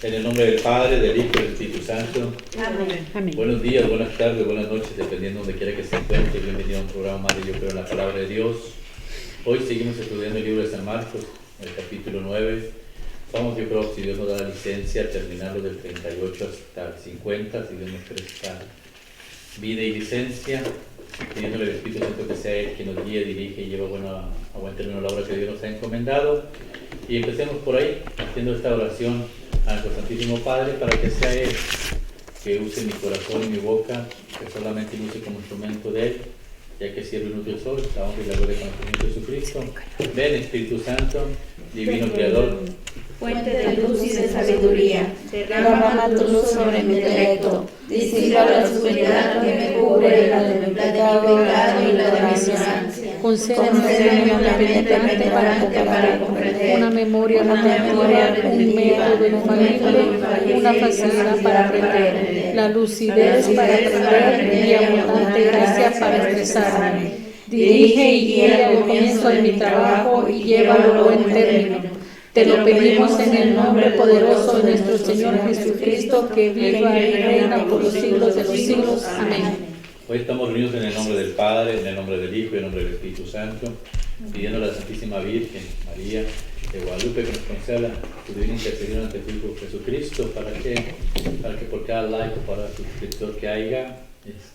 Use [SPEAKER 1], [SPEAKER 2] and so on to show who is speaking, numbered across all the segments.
[SPEAKER 1] En el nombre del Padre, del Hijo y del Espíritu Santo.
[SPEAKER 2] Amén.
[SPEAKER 3] Amén.
[SPEAKER 1] Buenos días, buenas tardes, buenas noches, dependiendo de donde quiera que se encuentre. Bienvenido a un programa más de Yo Creo en la Palabra de Dios. Hoy seguimos estudiando el libro de San Marcos, el capítulo 9. Vamos, yo creo, si Dios nos da la licencia, a terminarlo del 38 hasta el 50, si Dios nos presta vida y licencia, pidiéndole al Espíritu Santo que sea Él quien nos guíe, dirige y lleva a buen término la obra que Dios nos ha encomendado. Y empecemos por ahí, haciendo esta oración a nuestro Santísimo Padre, para que sea Él que use mi corazón y mi boca, que solamente use como instrumento de Él, ya que siervo inútil soy, la honra y la gloria de nuestro Señor Jesucristo. Ven, Espíritu Santo, Divino Creador,
[SPEAKER 2] Fuente de luz y de sabiduría, derrama tu luz sobre mi intelecto, disipa la oscuridad que me cubre, la de mi pecado y la de mi ignorancia.
[SPEAKER 3] Concédeme una mente penetrante para comprender, una memoria retentiva, un método infalible, una facilidad para aprender, la lucidez para aprender y abundante gracia para expresarme. Dirige y guía al comienzo de mi trabajo y llévalo a buen término. Te lo pedimos en el nombre poderoso de nuestro Señor Jesucristo, que viva y reina por los siglos de los siglos. Amén.
[SPEAKER 1] hoy estamos reunidos en el nombre del Padre, en el nombre del Hijo y en el nombre del Espíritu Santo, pidiendo a la Santísima Virgen María de Guadalupe que nos conceda su divina intercesión ante tu Hijo Jesucristo, para que por cada like o para suscriptor que haya,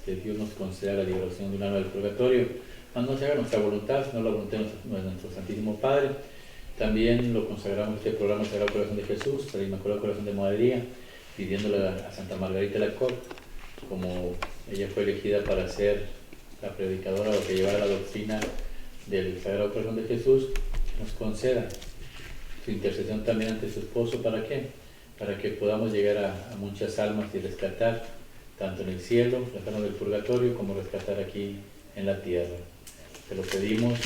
[SPEAKER 1] Dios nos conceda la liberación de un alma del purgatorio. No se haga nuestra voluntad, sino la voluntad de nuestro Santísimo Padre. También lo consagramos este programa al Sagrado Corazón de Jesús, al Inmaculado Corazón de María, pidiéndole a Santa Margarita Lacour, como ella fue elegida para ser la predicadora o que llevara la doctrina del Sagrado Corazón de Jesús, que nos conceda su intercesión también ante su esposo. ¿Para qué? Para que podamos llegar a muchas almas y rescatar, tanto en el cielo, las almas del purgatorio, como rescatar aquí en la tierra. Te lo pedimos.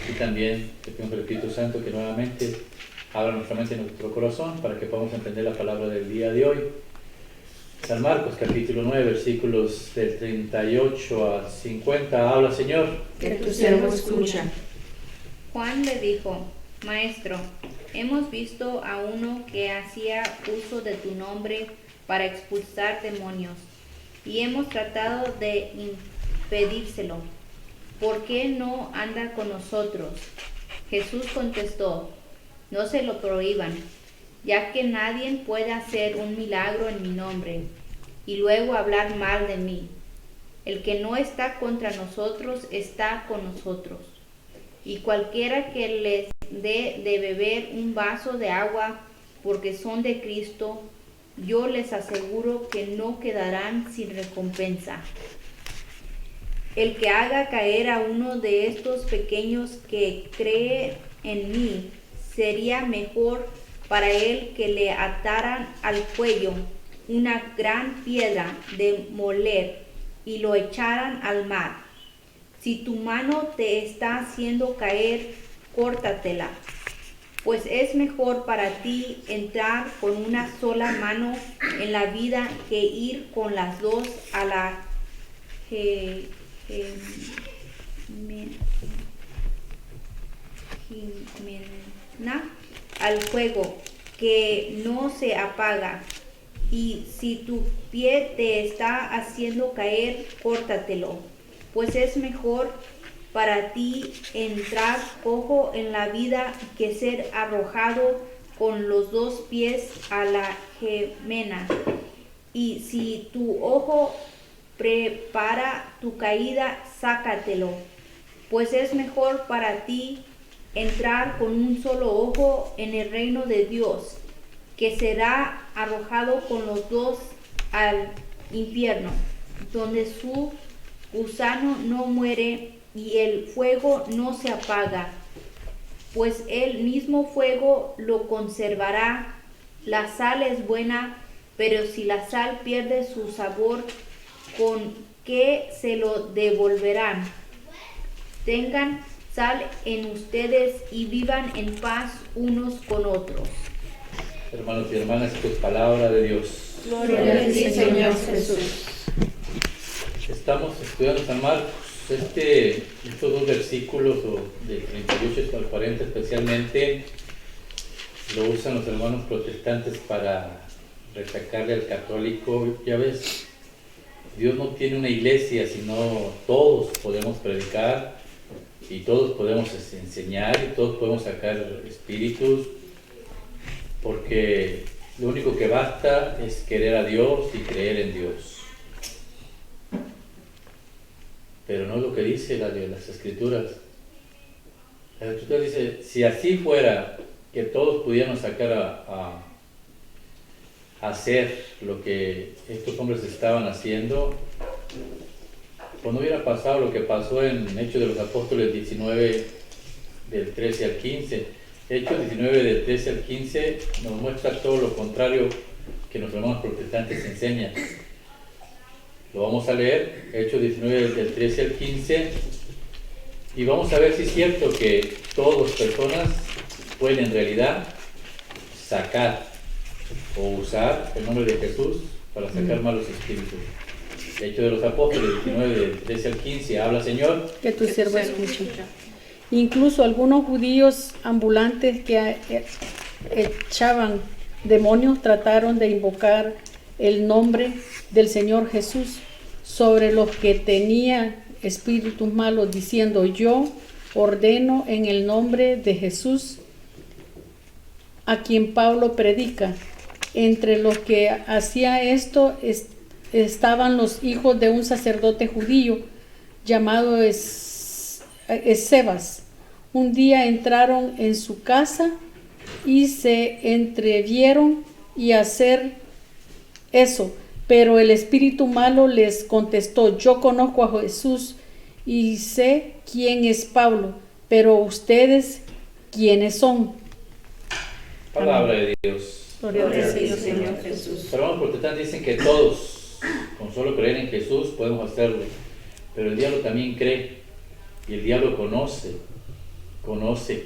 [SPEAKER 1] Y también te pedimos al Espíritu Santo que nuevamente abra nuestra mente y nuestro corazón para que podamos entender la palabra del día de hoy. San Marcos capítulo 9, versículos del 38 al 50. Habla, Señor.
[SPEAKER 2] Que tu siervo escucha.
[SPEAKER 4] Juan le dijo: Maestro, hemos visto a uno que hacía uso de tu nombre para expulsar demonios, y hemos tratado de impedírselo. ¿Por qué no anda con nosotros? Jesús contestó: No se lo prohíban, ya que nadie puede hacer un milagro en mi nombre y luego hablar mal de mí. El que no está contra nosotros está con nosotros. Y cualquiera que les dé de beber un vaso de agua porque son de Cristo, yo les aseguro que no quedarán sin recompensa. El que haga caer a uno de estos pequeños que cree en mí, sería mejor para él que le ataran al cuello una gran piedra de moler y lo echaran al mar. Si tu mano te está haciendo caer, córtatela, pues es mejor para ti entrar con una sola mano en la vida que ir con las dos a la al fuego que no se apaga. Y si tu pie te está haciendo caer, córtatelo, pues es mejor para ti entrar cojo en la vida que ser arrojado con los dos pies a la gemena. Y si tu ojo prepara tu caída, sácatelo, pues es mejor para ti entrar con un solo ojo en el reino de Dios, que será arrojado con los dos al infierno, donde su gusano no muere y el fuego no se apaga, pues el mismo fuego lo conservará. La sal es buena, pero si la sal pierde su sabor, ¿con qué se lo devolverán? Tengan sal en ustedes y vivan en paz unos con otros.
[SPEAKER 1] Hermanos y hermanas, esto es palabra de Dios.
[SPEAKER 2] Gloria a ti, Señor Jesús.
[SPEAKER 1] Estamos estudiando San Marcos. Estos dos versículos, del 38 al 40 especialmente, lo usan los hermanos protestantes para resacarle al católico, ya ves, Dios no tiene una iglesia, sino todos podemos predicar y todos podemos enseñar y todos podemos sacar espíritus, porque lo único que basta es querer a Dios y creer en Dios. Pero no es lo que dice las Escrituras. La Escritura dice, si así fuera, que todos pudiéramos sacar a hacer lo que estos hombres estaban haciendo, pues no hubiera pasado lo que pasó en Hechos de los Apóstoles 19, del 13 al 15. Hechos 19, del 13 al 15 nos muestra todo lo contrario que los hermanos protestantes enseñan. Lo vamos a leer, Hechos 19, del 13 al 15, y vamos a ver si es cierto que todas personas pueden en realidad sacar o usar el nombre de Jesús para sacar malos espíritus. Hechos de los Apóstoles 19, del 13 al 15, habla Señor.
[SPEAKER 3] Que tu siervo escuche. Incluso algunos judíos ambulantes que echaban demonios trataron de invocar el nombre del Señor Jesús sobre los que tenían espíritus malos, diciendo: yo ordeno en el nombre de Jesús, a quien Pablo predica. Entre los que hacía esto estaban los hijos de un sacerdote judío llamado Escevas. Un día entraron en su casa y se entrevieron y hacer eso, pero el espíritu malo les contestó: yo conozco a Jesús y sé quién es Pablo, pero ustedes, ¿quiénes son?
[SPEAKER 1] Palabra de Dios.
[SPEAKER 2] Gloria a ti, Señor Jesús.
[SPEAKER 1] Los hermanos protestantes dicen que todos, con solo creer en Jesús, podemos hacerlo. Pero el diablo también cree, y el diablo conoce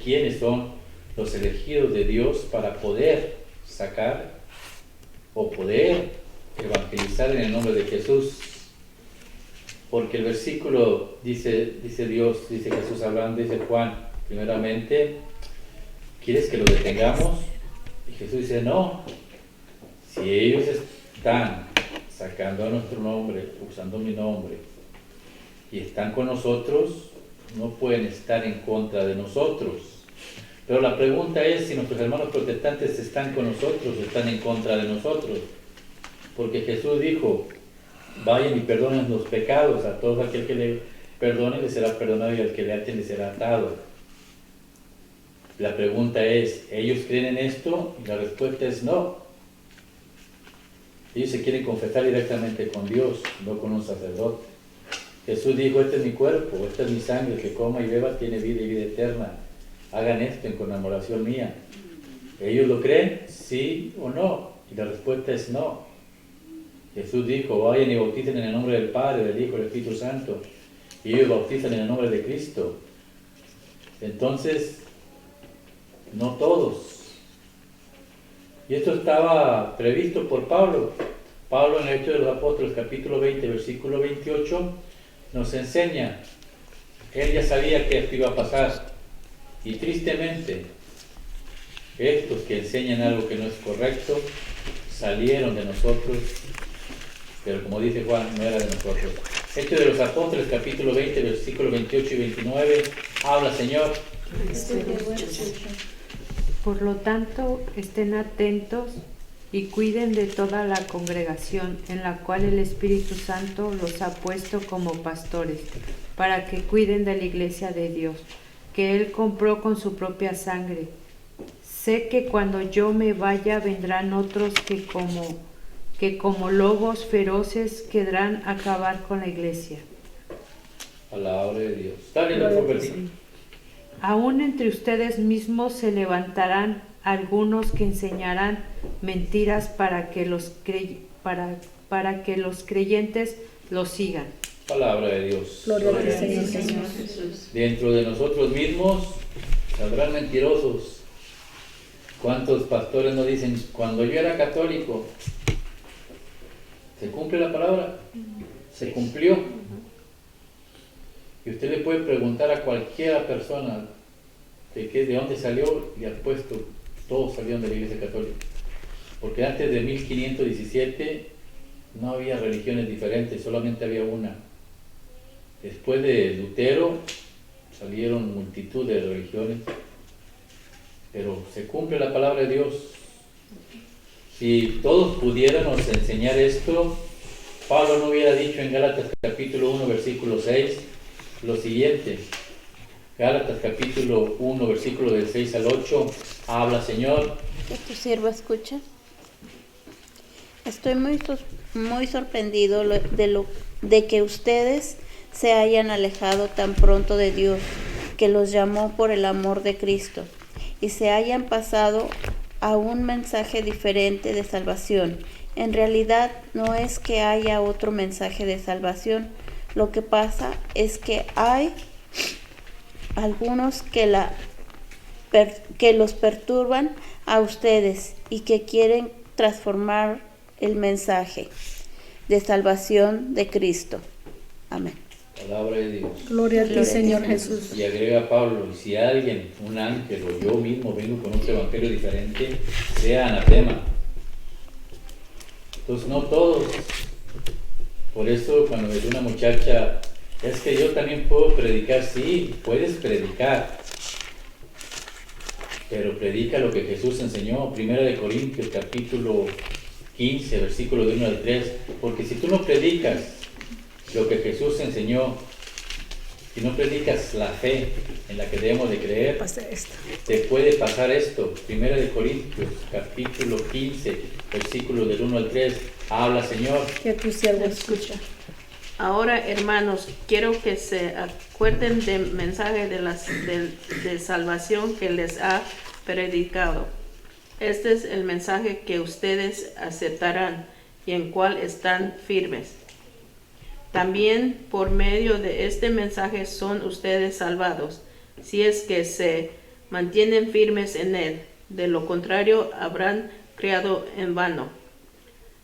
[SPEAKER 1] quiénes son los elegidos de Dios para poder sacar o poder evangelizar en el nombre de Jesús. Porque el versículo dice Dios, dice Jesús hablando, dice Juan, primeramente, ¿quieres que lo detengamos? Y Jesús dice, no, si ellos están sacando a nuestro nombre, usando mi nombre, y están con nosotros, no pueden estar en contra de nosotros. Pero la pregunta es si nuestros hermanos protestantes están con nosotros o están en contra de nosotros. Porque Jesús dijo, vayan y perdonen los pecados, a todo aquel que le perdone le será perdonado y al que le ate le será atado. La pregunta es, ¿ellos creen en esto? Y la respuesta es no. Ellos se quieren confesar directamente con Dios, no con un sacerdote. Jesús dijo, este es mi cuerpo, esta es mi sangre, el que coma y beba tiene vida y vida eterna. Hagan esto en conmemoración mía. ¿Ellos lo creen? ¿Sí o no? Y la respuesta es no. Jesús dijo, vayan y bauticen en el nombre del Padre, del Hijo y del Espíritu Santo. Y ellos bautizan en el nombre de Cristo. Entonces, no todos. Y esto estaba previsto por Pablo. Pablo en el Hechos de los Apóstoles, capítulo 20, versículo 28, nos enseña. Él ya sabía que esto iba a pasar. Y tristemente, estos que enseñan algo que no es correcto, salieron de nosotros, pero como dice Juan, no era de nosotros. Hechos de los Apóstoles, capítulo 20, versículos 28 y 29, habla Señor.
[SPEAKER 5] Por lo tanto, estén atentos y cuiden de toda la congregación en la cual el Espíritu Santo los ha puesto como pastores, para que cuiden de la iglesia de Dios, que Él compró con su propia sangre. Sé que cuando yo me vaya vendrán otros que como lobos feroces querrán acabar con la iglesia.
[SPEAKER 1] Palabra de Dios. Dale la versículo.
[SPEAKER 5] Aún entre ustedes mismos se levantarán algunos que enseñarán mentiras para que los creyentes los sigan.
[SPEAKER 1] Palabra de Dios.
[SPEAKER 3] Gloria a ti, Señor
[SPEAKER 2] Jesús.
[SPEAKER 1] Dentro de nosotros mismos saldrán mentirosos. ¿Cuántos pastores nos dicen, cuando yo era católico, se cumple la palabra? Se cumplió. Y usted le puede preguntar a cualquier persona de dónde salió y ha puesto, todos salieron de la Iglesia Católica. Porque antes de 1517 no había religiones diferentes, solamente había una. Después de Lutero salieron multitud de religiones, pero se cumple la palabra de Dios. Si todos pudiéramos enseñar esto, Pablo no hubiera dicho en Gálatas capítulo 1, versículo 6, lo siguiente. Gálatas capítulo 1, versículo del 6 al 8, habla, Señor.
[SPEAKER 2] Que tu siervo escucha. Estoy muy sorprendido de que ustedes se hayan alejado tan pronto de Dios, que los llamó por el amor de Cristo, y se hayan pasado a un mensaje diferente de salvación. En realidad no es que haya otro mensaje de salvación. Lo que pasa es que hay algunos que los perturban a ustedes y que quieren transformar el mensaje de salvación de Cristo. Amén.
[SPEAKER 1] Palabra de Dios.
[SPEAKER 3] Gloria a ti, Señor Jesús.
[SPEAKER 1] Y agrega Pablo, y si alguien, un ángel o yo mismo vengo con otro evangelio diferente, sea anatema. Entonces no todos. Por eso cuando me dice una muchacha, es que yo también puedo predicar. Sí, puedes predicar, pero predica lo que Jesús enseñó. 1 Corintios capítulo 15, versículo de 1 al 3. Porque si tú no predicas lo que Jesús enseñó, si no predicas la fe en la que debemos de creer, te puede pasar esto. 1 Corintios capítulo 15, versículo del 1 al 3. Habla, Señor.
[SPEAKER 3] Que tu siervo escucha.
[SPEAKER 6] Ahora, hermanos, quiero que se acuerden del mensaje de salvación que les ha predicado. Este es el mensaje que ustedes aceptarán y en cual están firmes. También por medio de este mensaje son ustedes salvados, si es que se mantienen firmes en él. De lo contrario, habrán creado en vano.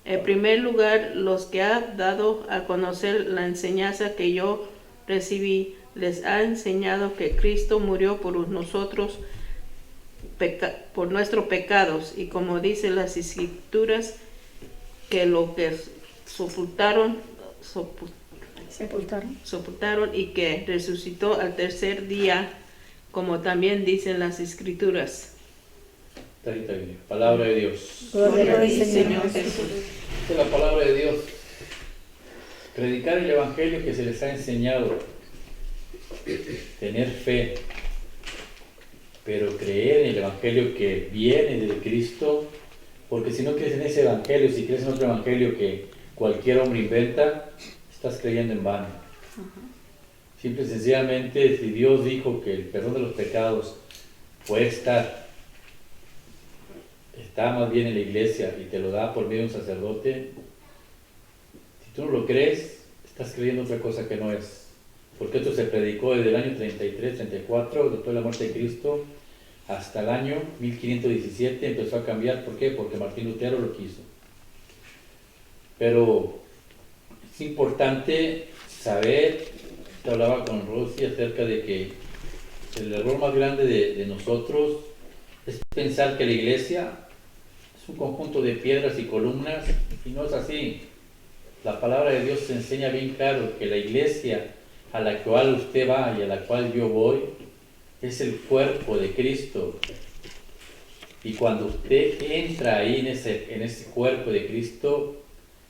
[SPEAKER 6] En primer lugar, los que ha dado a conocer la enseñanza que yo recibí, les ha enseñado que Cristo murió por nosotros, por nuestros pecados, y como dice las Escrituras, que lo que sepultaron y que resucitó al tercer día, como también dicen las Escrituras.
[SPEAKER 1] Palabra de Dios.
[SPEAKER 3] Gloria a ti, Señor Jesús.
[SPEAKER 1] Esta es la palabra de Dios. Predicar el evangelio que se les ha enseñado, tener fe, pero creer en el evangelio que viene de Cristo, porque si no crees en ese evangelio, si crees en otro evangelio que cualquier hombre inventa, estás creyendo en vano. Simple y sencillamente, si Dios dijo que el perdón de los pecados puede está más bien en la iglesia y te lo da por medio de un sacerdote, si tú no lo crees, estás creyendo otra cosa que no es. Porque esto se predicó desde el año 33, 34, después de la muerte de Cristo, hasta el año 1517 empezó a cambiar. ¿Por qué? Porque Martín Lutero lo quiso. Pero es importante saber, te hablaba con Rosy acerca de que el error más grande de nosotros es pensar que la iglesia es un conjunto de piedras y columnas, y no es así. La palabra de Dios enseña bien claro que la iglesia a la cual usted va y a la cual yo voy es el cuerpo de Cristo. Y cuando usted entra ahí en ese cuerpo de Cristo,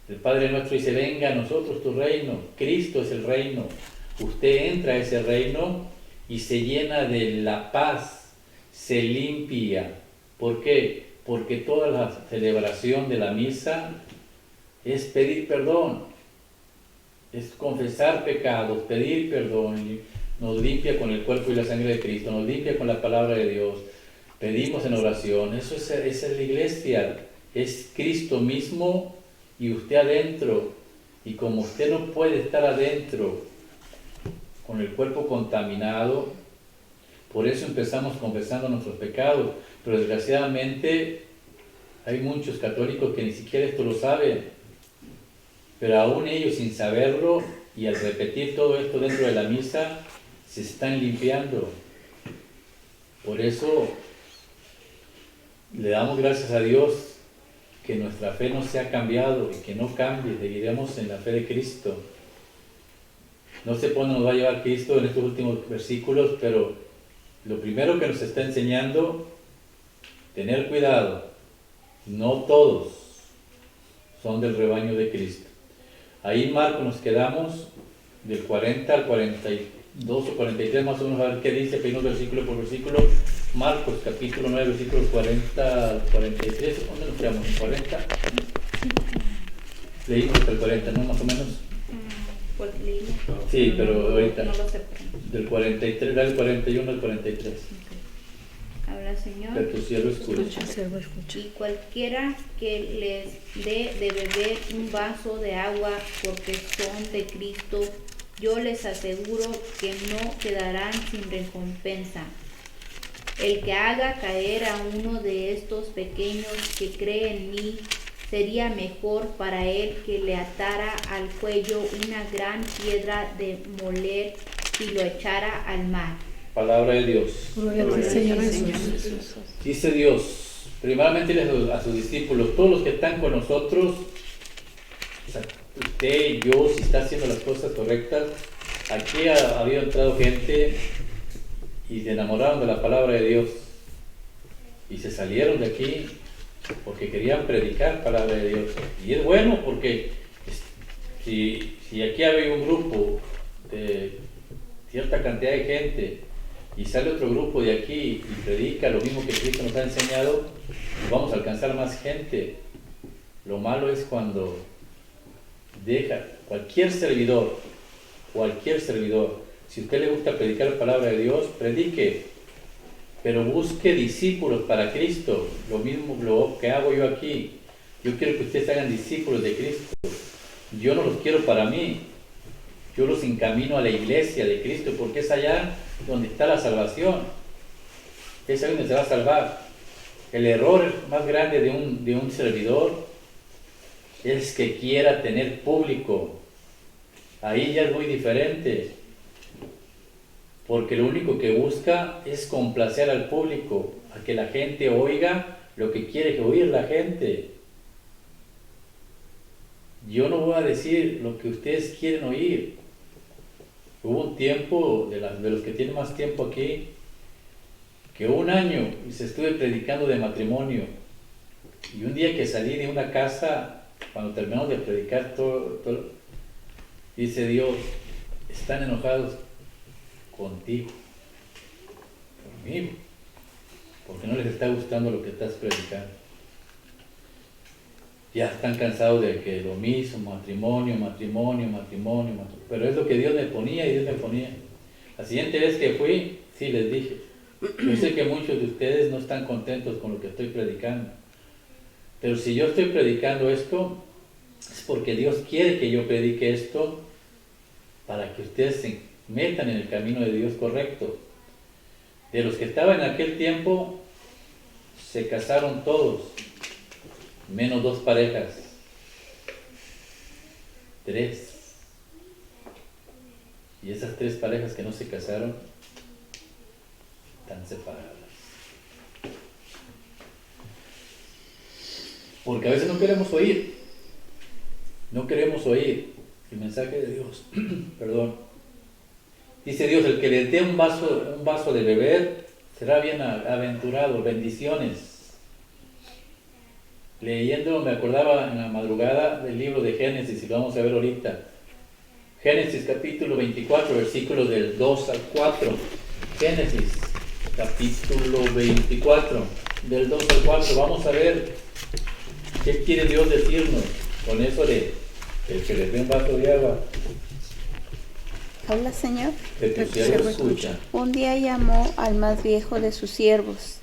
[SPEAKER 1] el Padre nuestro dice: venga a nosotros tu reino. Cristo es el reino. Usted entra a ese reino y se llena de la paz, se limpia. ¿Por qué? Porque toda la celebración de la misa es pedir perdón, es confesar pecados, pedir perdón. Nos limpia con el cuerpo y la sangre de Cristo, nos limpia con la palabra de Dios, pedimos en oración. Esa es la iglesia, es Cristo mismo y usted adentro. Y como usted no puede estar adentro con el cuerpo contaminado, por eso empezamos confesando nuestros pecados. Pero desgraciadamente hay muchos católicos que ni siquiera esto lo saben, pero aún ellos, sin saberlo, y al repetir todo esto dentro de la misa, se están limpiando. Por eso le damos gracias a Dios que nuestra fe no sea cambiado y que no cambie, seguiremos en la fe de Cristo. No sé por dónde nos va a llevar Cristo en estos últimos versículos, pero lo primero que nos está enseñando, tener cuidado, no todos son del rebaño de Cristo. Ahí en Marcos nos quedamos del 40 al 42 o 43, más o menos, a ver qué dice, pedimos versículo por versículo. Marcos capítulo 9, versículos 40 al 43, ¿dónde nos quedamos? ¿En 40? Leímos hasta el 40, ¿no? Más o menos.
[SPEAKER 4] Por línea.
[SPEAKER 1] Sí, pero ahorita.
[SPEAKER 4] No lo sé.
[SPEAKER 1] Del 43, del 41 al 43.
[SPEAKER 4] Habla, Señor.
[SPEAKER 1] Que tu siervo escucha.
[SPEAKER 4] Y cualquiera que les dé de beber un vaso de agua porque son de Cristo, yo les aseguro que no quedarán sin recompensa. El que haga caer a uno de estos pequeños que cree en mí, sería mejor para él que le atara al cuello una gran piedra de moler y lo echara al mar.
[SPEAKER 1] Palabra de Dios.
[SPEAKER 3] Gloria a ti, Señor Jesús.
[SPEAKER 1] Dice Dios, primeramente a sus discípulos, todos los que están con nosotros, o sea, usted, yo, si está haciendo las cosas correctas, aquí había entrado gente y se enamoraron de la palabra de Dios y se salieron de aquí porque querían predicar palabra de Dios. Y es bueno porque si aquí había un grupo de cierta cantidad de gente y sale otro grupo de aquí y predica lo mismo que Cristo nos ha enseñado, pues vamos a alcanzar más gente. Lo malo es cuando deja cualquier servidor, si a usted le gusta predicar la palabra de Dios, predique, pero busque discípulos para Cristo. Lo mismo lo que hago yo aquí. Yo quiero que ustedes hagan discípulos de Cristo. Yo no los quiero para mí. Yo los encamino a la iglesia de Cristo, porque es allá donde está la salvación. Es ahí donde se va a salvar. El error más grande de un servidor es que quiera tener público. Ahí ya es muy diferente. Porque lo único que busca es complacer al público, a que la gente oiga lo que quiere oír la gente. Yo no voy a decir lo que ustedes quieren oír. Hubo un tiempo, de los que tienen más tiempo aquí, que un año se estuve predicando de matrimonio. Y un día que salí de una casa, cuando terminamos de predicar todo, dice Dios, están enojados contigo, conmigo, porque no les está gustando lo que estás predicando. Ya están cansados de que lo mismo, matrimonio, pero es lo que Dios me ponía y Dios me ponía. La siguiente vez que fui, sí les dije, yo sé que muchos de ustedes no están contentos con lo que estoy predicando, pero si yo estoy predicando esto, es porque Dios quiere que yo predique esto para que ustedes se metan en el camino de Dios correcto. De los que estaban en aquel tiempo, se casaron todos, menos 2 parejas, 3. Y esas 3 parejas que no se casaron, están separadas. Porque a veces no queremos oír el mensaje de Dios. Perdón. Dice Dios, el que les dé un vaso de beber será bienaventurado, bendiciones. Leyendo me acordaba en la madrugada del libro de Génesis, y lo vamos a ver ahorita. Génesis capítulo 24, versículos del 2 al 4. Génesis capítulo 24, del 2 al 4. Vamos a ver qué quiere Dios decirnos con eso de el que les dé un vaso de agua.
[SPEAKER 2] Habla, Señor.
[SPEAKER 1] Que tu siervo escucha.
[SPEAKER 2] Un día llamó al más viejo de sus siervos,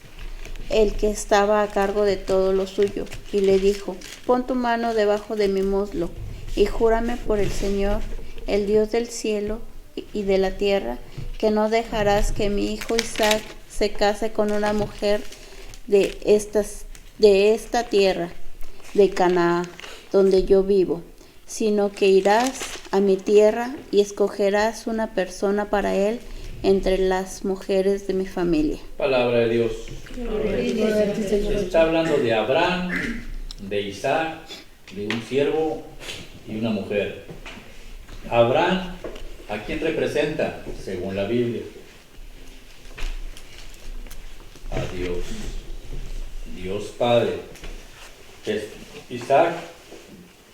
[SPEAKER 2] el que estaba a cargo de todo lo suyo, y le dijo, pon tu mano debajo de mi muslo, y júrame por el Señor, el Dios del cielo y de la tierra, que no dejarás que mi hijo Isaac se case con una mujer de esta tierra, de Canaán, donde yo vivo, sino que irás a mi tierra y escogerás una persona para él entre las mujeres de mi familia.
[SPEAKER 1] Palabra de Dios. Se está hablando de Abraham, de Isaac, de un siervo y una mujer. Abraham, ¿a quién representa? Según la Biblia, a Dios, Dios Padre. Isaac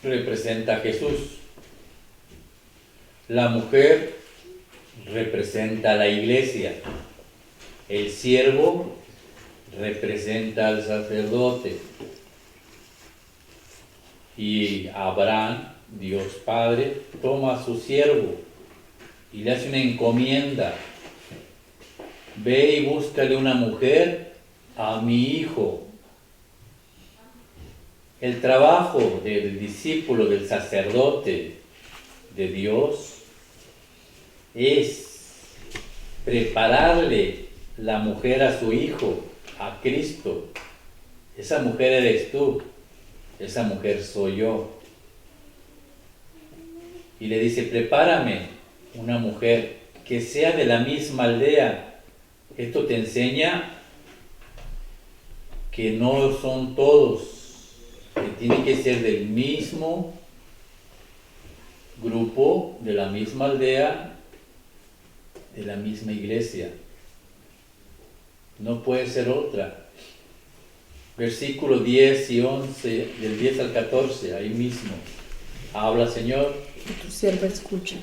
[SPEAKER 1] representa a Jesús. La mujer representa a la iglesia. El siervo representa al sacerdote. Y Abraham, Dios Padre, toma a su siervo y le hace una encomienda. Ve y búscale una mujer a mi hijo. El trabajo del discípulo, del sacerdote de Dios, es prepararle la mujer a su hijo, a Cristo. Esa mujer eres tú, esa mujer soy yo. Y le dice, prepárame una mujer que sea de la misma aldea. Esto te enseña que no son todos, que tiene que ser del mismo grupo, de la misma aldea, de la misma iglesia. No puede ser otra. Versículos 10 y 11, del 10 al 14, ahí mismo. Habla, Señor.
[SPEAKER 3] Y tu sierva escucha.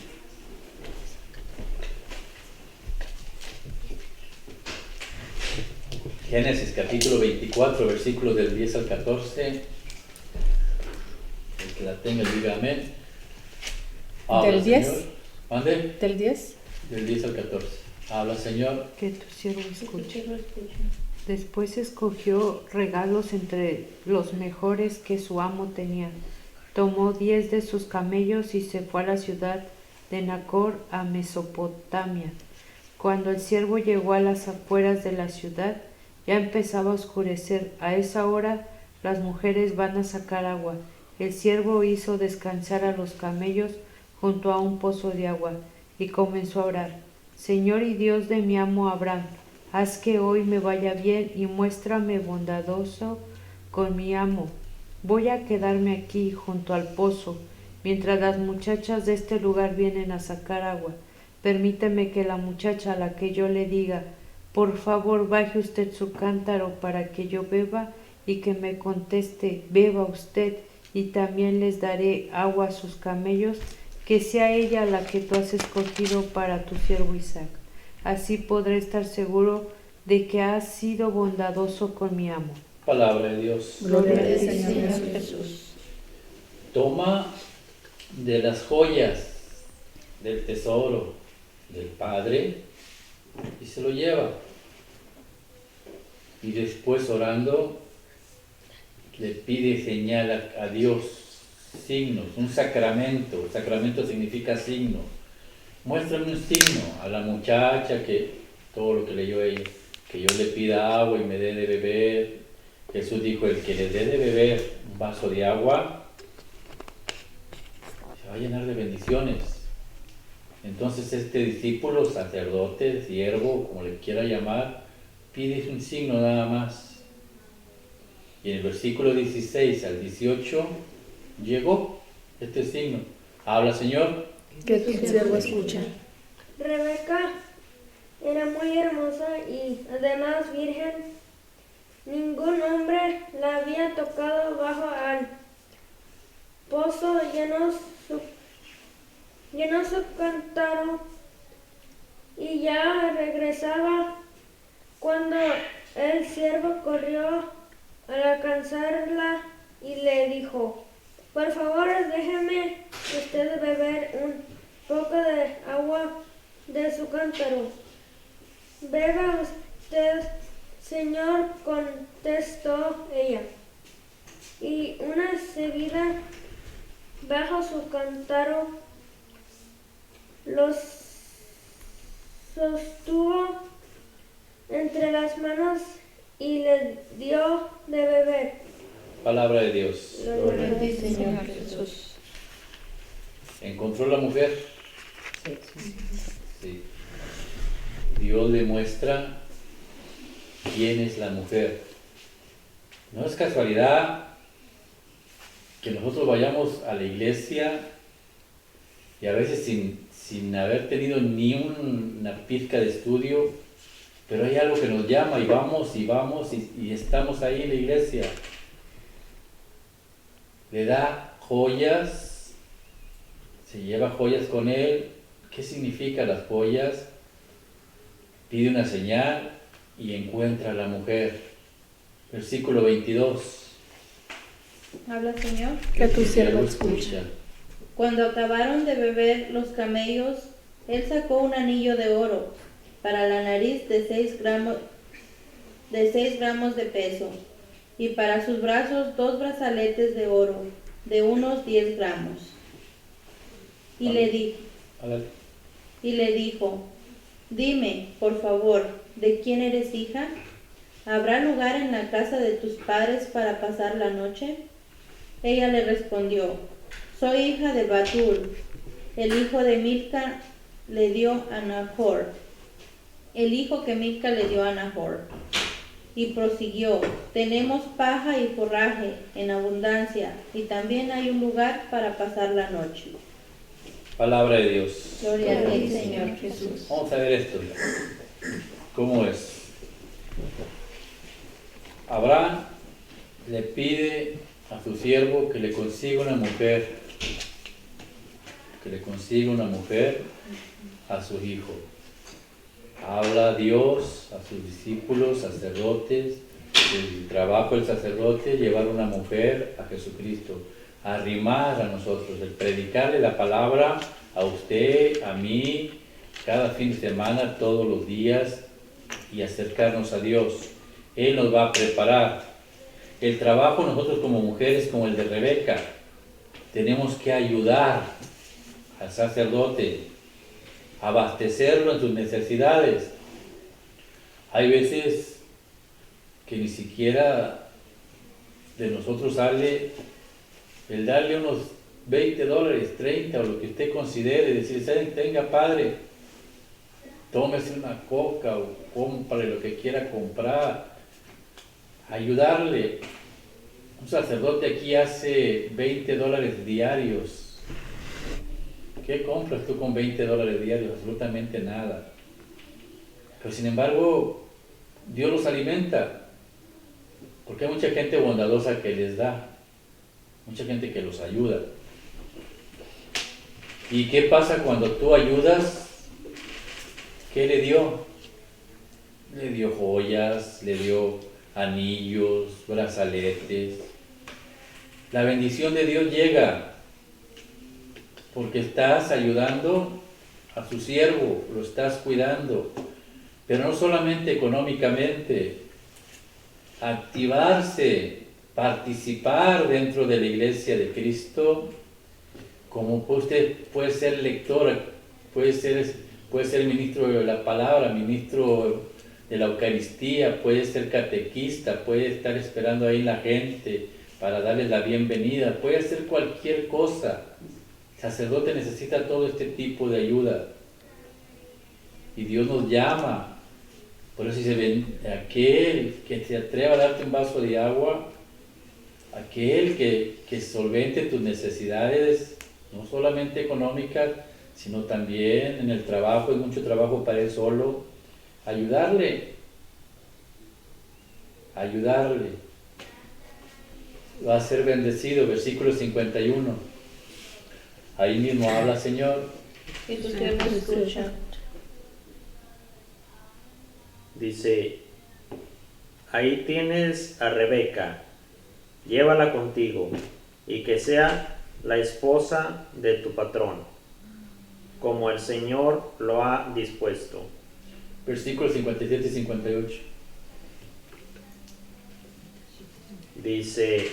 [SPEAKER 1] Génesis capítulo 24, versículos del 10 al 14. El que la tenga, diga amén. Habla,
[SPEAKER 3] ¿Del 10?
[SPEAKER 1] Señor. ¿Mande?
[SPEAKER 3] ¿Del 10?
[SPEAKER 1] Del 10 al 14. Habla, Señor.
[SPEAKER 5] Que tu siervo escuche. Después escogió regalos entre los mejores que su amo tenía. Tomó 10 de sus camellos y se fue a la ciudad de Nacor, a Mesopotamia. Cuando el siervo llegó a las afueras de la ciudad, ya empezaba a oscurecer. A esa hora las mujeres van a sacar agua. El siervo hizo descansar a los camellos junto a un pozo de agua y comenzó a orar. Señor y Dios de mi amo Abraham, haz que hoy me vaya bien y muéstrame bondadoso con mi amo. Voy a quedarme aquí junto al pozo mientras las muchachas de este lugar vienen a sacar agua. Permíteme que la muchacha a la que yo le diga, por favor baje usted su cántaro para que yo beba, y que me conteste, beba usted, y también les daré agua a sus camellos, que sea ella la que tú has escogido para tu siervo Isaac. Así podré estar seguro de que has sido bondadoso con mi amo.
[SPEAKER 1] Palabra de Dios.
[SPEAKER 3] Gloria a ti, Señor Jesús.
[SPEAKER 1] Toma de las joyas del tesoro del Padre y se lo lleva. Y después, orando, le pide señal a Dios, signos, un sacramento. Sacramento significa signo. Muéstrame un signo a la muchacha, que todo lo que leyó ella, que yo le pida agua y me dé de beber. Jesús dijo, el que le dé de beber un vaso de agua se va a llenar de bendiciones. Entonces este discípulo, sacerdote, siervo, como le quiera llamar, pide un signo nada más. Y en el versículo 16 al 18 llegó este signo. Habla, Señor.
[SPEAKER 3] Que tu siervo escucha.
[SPEAKER 7] Rebeca era muy hermosa y además virgen. Ningún hombre la había tocado. Bajo al pozo, llenó su cántaro y ya regresaba cuando el siervo corrió al alcanzarla y le dijo, por favor déjeme usted beber un poco de agua de su cántaro. Beba usted, Señor, contestó ella, y una seguida bajo su cántaro los sostuvo entre las manos y le dio de beber.
[SPEAKER 1] Palabra de Dios.
[SPEAKER 2] Gloria a ti, Señor Jesús.
[SPEAKER 1] ¿Encontró la mujer? Sí. Dios le muestra quién es la mujer. No es casualidad que nosotros vayamos a la iglesia y a veces sin haber tenido ni una pizca de estudio, pero hay algo que nos llama y vamos y estamos ahí en la iglesia. Le da joyas, se lleva joyas con él. ¿Qué significan las joyas? Pide una señal y encuentra a la mujer. Versículo 22.
[SPEAKER 2] Habla, Señor.
[SPEAKER 3] Que tu siervo
[SPEAKER 1] Siervo
[SPEAKER 3] escucha.
[SPEAKER 2] Cuando acabaron de beber los camellos, él sacó un anillo de oro para la nariz de 6 gramos de peso, y para sus brazos 2 brazaletes de oro de unos 10 gramos. Y le dijo, dime, por favor, ¿de quién eres hija? ¿Habrá lugar en la casa de tus padres para pasar la noche? Ella le respondió, soy hija de Batul, el hijo de Milca le dio a Nahor, el hijo que Milca le dio a Nahor. Y prosiguió, tenemos paja y forraje en abundancia, y también hay un lugar para pasar la noche.
[SPEAKER 1] Palabra de Dios.
[SPEAKER 2] Gloria a ti, Señor Jesús.
[SPEAKER 1] Vamos a ver esto. ¿Cómo es? Abraham le pide a su siervo que le consiga una mujer, a su hijo. Habla Dios a sus discípulos, sacerdotes, el trabajo del sacerdote, llevar una mujer a Jesucristo, arrimar a nosotros, el predicarle la palabra a usted, a mí, cada fin de semana, todos los días, y acercarnos a Dios. Él nos va a preparar. El trabajo nosotros como mujeres, como el de Rebeca, tenemos que ayudar al sacerdote, abastecerlo en sus necesidades. Hay veces que ni siquiera de nosotros sale el darle unos $20, 30 o lo que usted considere, decir, tenga padre, tómese una coca o compre lo que quiera comprar, ayudarle. Un sacerdote aquí hace $20 diarios. ¿Qué compras tú con $20 diarios? Absolutamente nada. Pero sin embargo, Dios los alimenta, porque hay mucha gente bondadosa que les da, mucha gente que los ayuda. ¿Y qué pasa cuando tú ayudas? ¿Qué le dio? Le dio joyas, le dio anillos, brazaletes. La bendición de Dios llega porque estás ayudando a su siervo, lo estás cuidando, pero no solamente económicamente, activarse, participar dentro de la iglesia de Cristo, como usted puede ser lector, puede ser ministro de la palabra, ministro de la Eucaristía, puede ser catequista, puede estar esperando ahí la gente para darles la bienvenida, puede hacer cualquier cosa. El sacerdote necesita todo este tipo de ayuda. Y Dios nos llama. Por eso dice, aquel que se atreva a darte un vaso de agua, aquel que solvente tus necesidades, no solamente económicas, sino también en el trabajo, hay mucho trabajo para él solo, ayudarle, va a ser bendecido, versículo 51. Ahí mismo habla, Señor.
[SPEAKER 2] Y tu siervo escucha.
[SPEAKER 8] Dice, ahí tienes a Rebeca, llévala contigo, y que sea la esposa de tu patrón, como el Señor lo ha dispuesto.
[SPEAKER 1] Versículos 57 y 58.
[SPEAKER 8] Dice,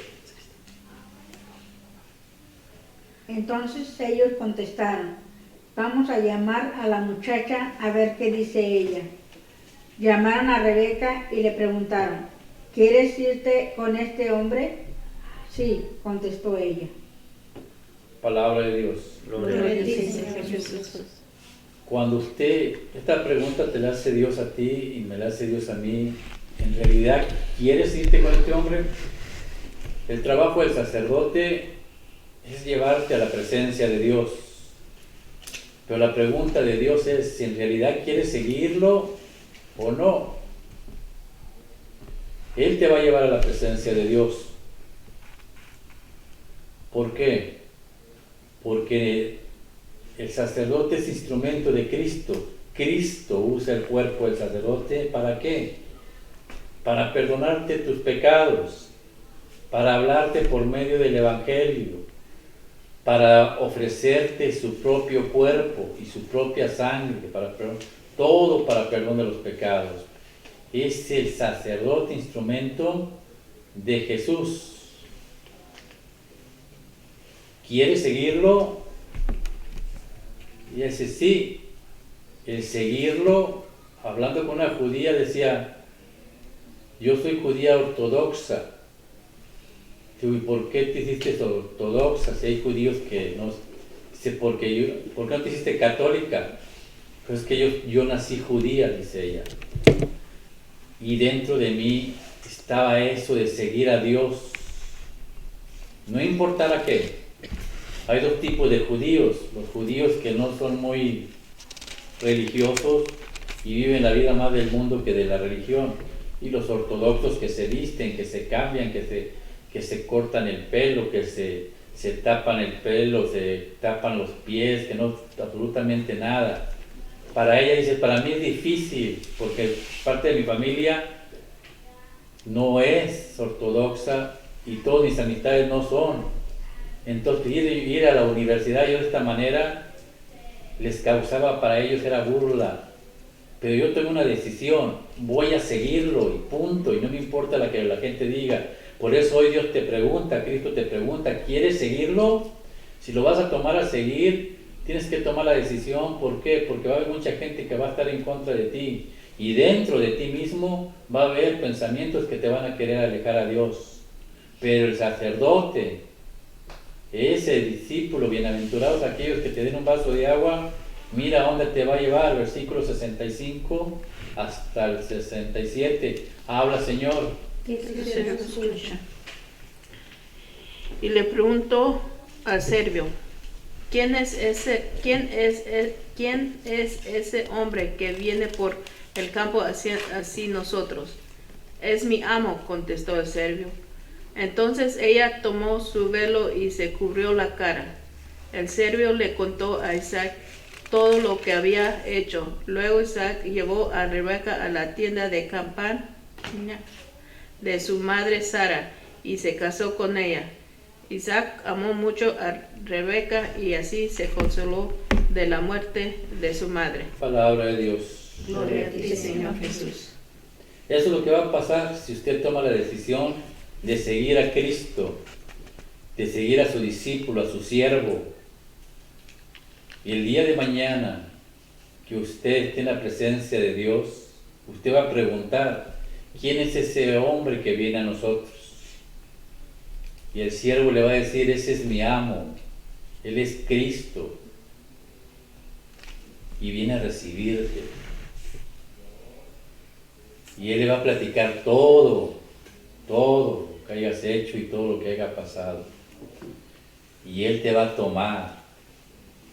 [SPEAKER 9] entonces ellos contestaron, vamos a llamar a la muchacha a ver qué dice ella. Llamaron a Rebeca y le preguntaron, ¿quieres irte con este hombre? Sí, contestó ella.
[SPEAKER 1] Palabra de Dios.
[SPEAKER 8] gloria a
[SPEAKER 2] Gloria a
[SPEAKER 8] Dios.
[SPEAKER 2] ti, Señor Jesús.
[SPEAKER 1] Cuando esta pregunta te la hace Dios a ti y me la hace Dios a mí, ¿en realidad quieres irte con este hombre? El trabajo del sacerdote es llevarte a la presencia de Dios. Pero la pregunta de Dios es si en realidad quieres seguirlo o no. Él te va a llevar a la presencia de Dios. ¿Por qué? Porque el sacerdote es instrumento de Cristo. Cristo usa el cuerpo del sacerdote, ¿para qué? Para perdonarte tus pecados, para hablarte por medio del Evangelio, para ofrecerte su propio cuerpo y su propia sangre, todo para perdón de los pecados. Es el sacerdote instrumento de Jesús. ¿Quieres seguirlo? Y ese sí, el seguirlo, hablando con una judía, decía, yo soy judía ortodoxa. ¿Y por qué te hiciste ortodoxa? Si hay judíos que no... Dice, ¿por qué no te hiciste católica? Pues es que yo nací judía, dice ella. Y dentro de mí estaba eso de seguir a Dios. No importara qué. Hay dos tipos de judíos. Los judíos que no son muy religiosos y viven la vida más del mundo que de la religión. Y los ortodoxos que se visten, que se cambian, que se cortan el pelo, que se tapan el pelo, se tapan los pies, que no absolutamente nada. Para ella dice, para mí es difícil, porque parte de mi familia no es ortodoxa y todas mis amistades no son. Entonces ir a la universidad yo de esta manera les causaba, para ellos era burla. Pero yo tengo una decisión, voy a seguirlo y punto, y no me importa lo que la gente diga. Por eso hoy Dios te pregunta, Cristo te pregunta, ¿quieres seguirlo? Si lo vas a tomar a seguir, tienes que tomar la decisión. ¿Por qué? Porque va a haber mucha gente que va a estar en contra de ti. Y dentro de ti mismo va a haber pensamientos que te van a querer alejar a Dios. Pero el sacerdote, ese discípulo, bienaventurados aquellos que te den un vaso de agua, mira a dónde te va a llevar, versículo 65 hasta el 67. Habla, Señor.
[SPEAKER 6] Y le preguntó al serbio, ¿quién es ese hombre que viene por el campo así nosotros? Es mi amo, contestó el serbio. Entonces ella tomó su velo y se cubrió la cara. El serbio le contó a Isaac todo lo que había hecho. Luego Isaac llevó a Rebeca a la tienda de campaña de su madre Sara y se casó con ella. Isaac amó mucho a Rebeca y así se consoló de la muerte de su madre.
[SPEAKER 1] Palabra de Dios.
[SPEAKER 6] Gloria a ti, Señor Jesús.
[SPEAKER 1] Eso es lo que va a pasar si usted toma la decisión de seguir a Cristo, de seguir a su discípulo, a su siervo. Y el día de mañana que usted esté en la presencia de Dios, usted va a preguntar, ¿quién es ese hombre que viene a nosotros? Y el siervo le va a decir, ese es mi amo, él es Cristo, y viene a recibirte. Y él le va a platicar todo lo que hayas hecho y todo lo que haya pasado. Y él te va a tomar,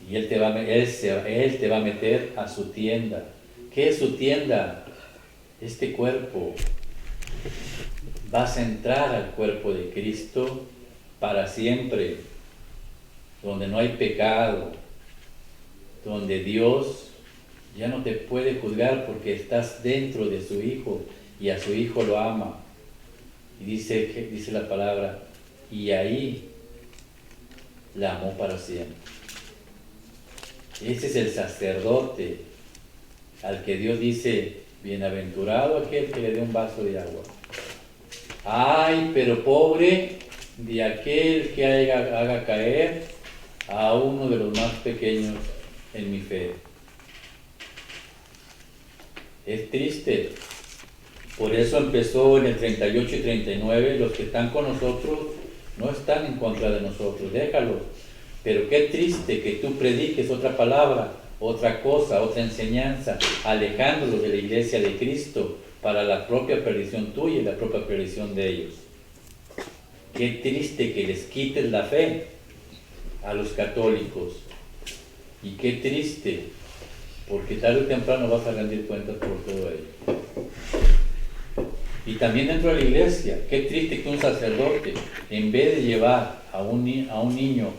[SPEAKER 1] y él te va a meter a su tienda. ¿Qué es su tienda? Este cuerpo. Vas a entrar al cuerpo de Cristo para siempre, donde no hay pecado, donde Dios ya no te puede juzgar porque estás dentro de su Hijo y a su Hijo lo ama. Y dice la palabra, y ahí la amó para siempre. Ese es el sacerdote al que Dios dice, bienaventurado aquel que le dé un vaso de agua. Ay, pero pobre de aquel que haga caer a uno de los más pequeños en mi fe. Es triste. Por eso empezó en el 38 y 39, los que están con nosotros no están en contra de nosotros, déjalos. Pero qué triste que tú prediques otra palabra, otra cosa, otra enseñanza, alejándolos de la iglesia de Cristo para la propia perdición tuya y la propia perdición de ellos. Qué triste que les quites la fe. a los católicos. Y qué triste, porque tarde o temprano vas a rendir cuentas por todo ello. Y también dentro de la iglesia, qué triste que un sacerdote, en vez de llevar a un niño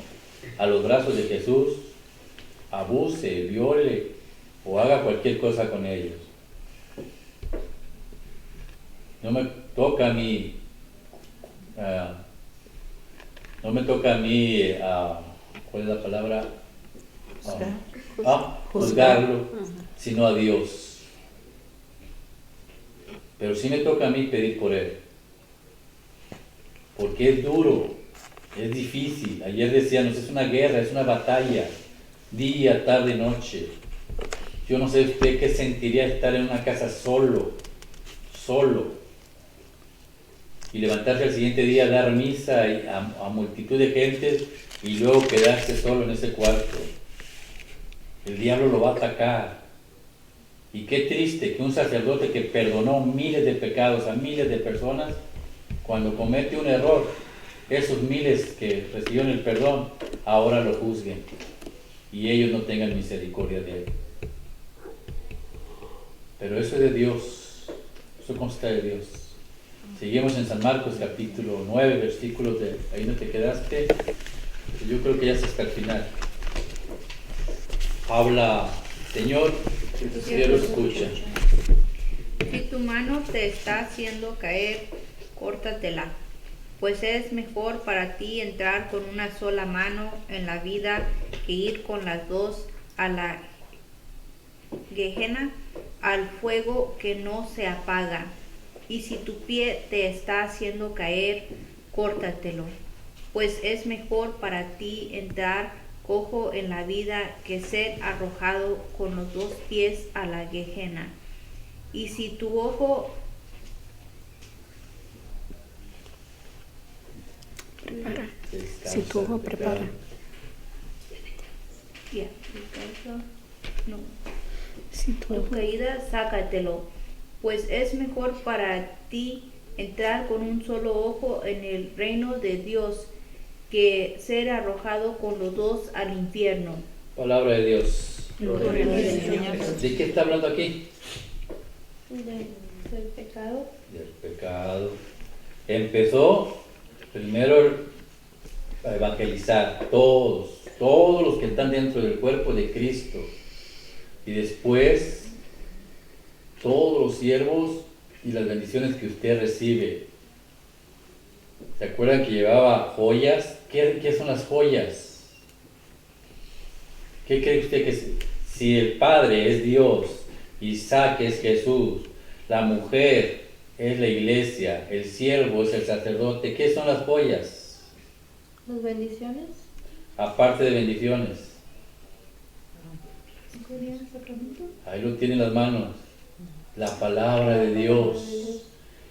[SPEAKER 1] a los brazos de Jesús, abuse, viole o haga cualquier cosa con ellos. No me toca a mí, ¿cuál es la palabra? Juzgarlo, sino a Dios. Pero sí me toca a mí pedir por él, porque es duro, es difícil. Ayer decíamos, es una guerra, es una batalla, día, tarde, noche. Yo no sé usted qué sentiría estar en una casa solo, y levantarse al siguiente día a dar misa a multitud de gente y luego quedarse solo en ese cuarto. El diablo lo va a atacar. Y qué triste que un sacerdote que perdonó miles de pecados a miles de personas, cuando comete un error, esos miles que recibieron el perdón, ahora lo juzguen y ellos no tengan misericordia de él. Pero eso es de Dios, eso consta de Dios. Seguimos en San Marcos capítulo 9, versículos de ahí no te quedaste. Yo creo que ya es hasta el final. Habla, Señor, Dios lo escucha.
[SPEAKER 4] Si tu mano te está haciendo caer, córtatela, pues es mejor para ti entrar con una sola mano en la vida que ir con las dos a la Gehenna, al fuego que no se apaga. Y si tu pie te está haciendo caer, córtatelo, pues es mejor para ti entrar cojo en la vida que ser arrojado con los dos pies a la Gehenna. Y si tu ojo
[SPEAKER 1] prepara.
[SPEAKER 4] Si tu caída, sácatelo, pues es mejor para ti entrar con un solo ojo en el reino de Dios que ser arrojado con los dos al infierno.
[SPEAKER 1] Palabra de Dios. ¿De qué está hablando aquí?
[SPEAKER 7] Del pecado.
[SPEAKER 1] Del pecado. Empezó primero a evangelizar todos los que están dentro del cuerpo de Cristo. Y después todos los siervos y las bendiciones que usted recibe. ¿Se acuerdan que llevaba joyas? ¿Qué son las joyas? ¿Qué cree usted que si el Padre es Dios, Isaac es Jesús, la mujer es la iglesia, el siervo es el sacerdote, qué son las joyas?
[SPEAKER 7] Las bendiciones.
[SPEAKER 1] Aparte de bendiciones. Ahí lo tienen en las manos. La palabra de Dios.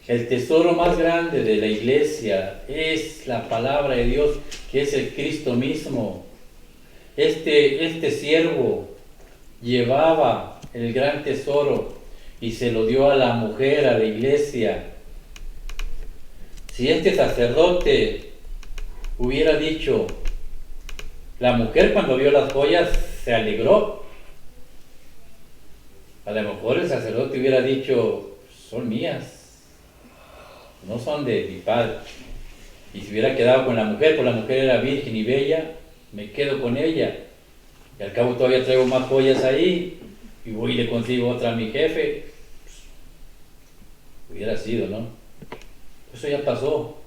[SPEAKER 1] El tesoro más grande de la iglesia es la palabra de Dios, que es el Cristo mismo. Este siervo llevaba el gran tesoro y se lo dio a la mujer, a la iglesia. Si este sacerdote hubiera dicho, la mujer cuando vio las joyas se alegró. A lo mejor el sacerdote hubiera dicho, son mías, no son de mi padre. Y si hubiera quedado con la mujer, pues la mujer era virgen y bella, me quedo con ella. Y al cabo todavía traigo más joyas ahí, y voy y le consigo otra a mi jefe. Pues, hubiera sido, ¿no? Eso ya pasó.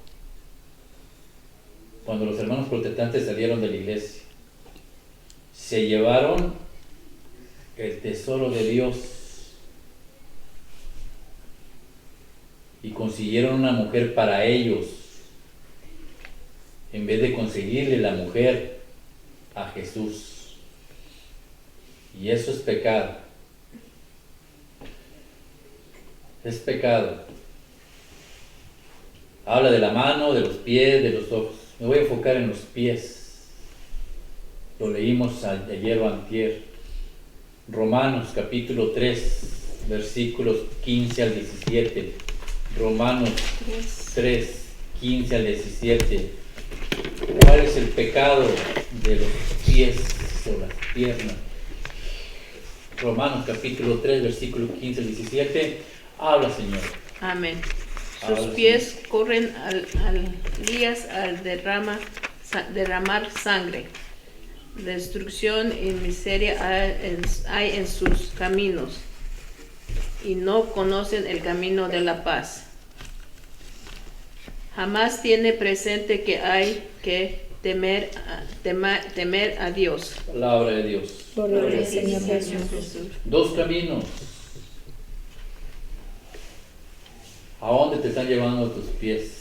[SPEAKER 1] Cuando los hermanos protestantes salieron de la iglesia, se llevaron el tesoro de Dios y consiguieron una mujer para ellos, en vez de conseguirle la mujer a Jesús. Y eso es pecado. Es pecado. Habla de la mano, de los pies, de los ojos. Me voy a enfocar en los pies. Lo leímos ayer o antier. Romanos capítulo 3, versículos 15 al 17. Romanos 3, 15 al 17. ¿Cuál es el pecado de los pies o las piernas. Romanos capítulo 3, versículo 15 al 17. Habla, Señor.
[SPEAKER 6] Amén.
[SPEAKER 1] Habla,
[SPEAKER 6] Sus pies corren al días al derramar sangre. Destrucción y miseria hay en sus caminos, y no conocen el camino de la paz. Jamás tiene presente que hay que temer a Dios.
[SPEAKER 1] Palabra de Dios.
[SPEAKER 3] Gloria al Señor Jesús.
[SPEAKER 1] Dos caminos. ¿A dónde te están llevando tus pies?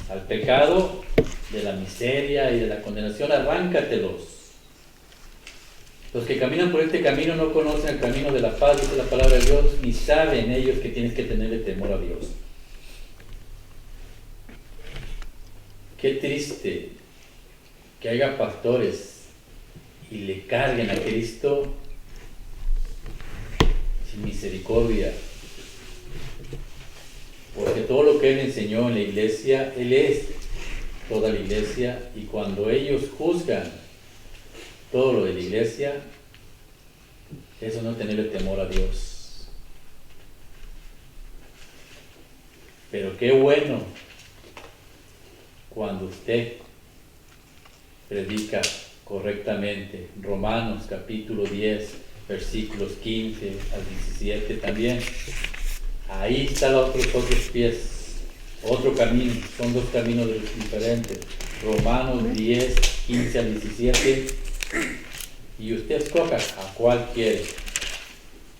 [SPEAKER 1] Al pecado, de la miseria y de la condenación. Arráncatelos. Los que caminan por este camino no conocen el camino de la paz, dice la palabra de Dios, ni saben ellos que tienes que tenerle temor a Dios. Qué triste que haya pastores y le carguen a Cristo sin misericordia. Porque todo lo que Él enseñó en la iglesia, Él es toda la iglesia, y cuando ellos juzgan todo lo de la iglesia, eso es no tenerle temor a Dios. Pero qué bueno cuando usted predica correctamente. Romanos capítulo 10, versículos 15 al 17 también. Ahí están los otros pies, otro camino, son dos caminos diferentes. Romanos 10, 15 al 17, y usted escoja a cuál quiere.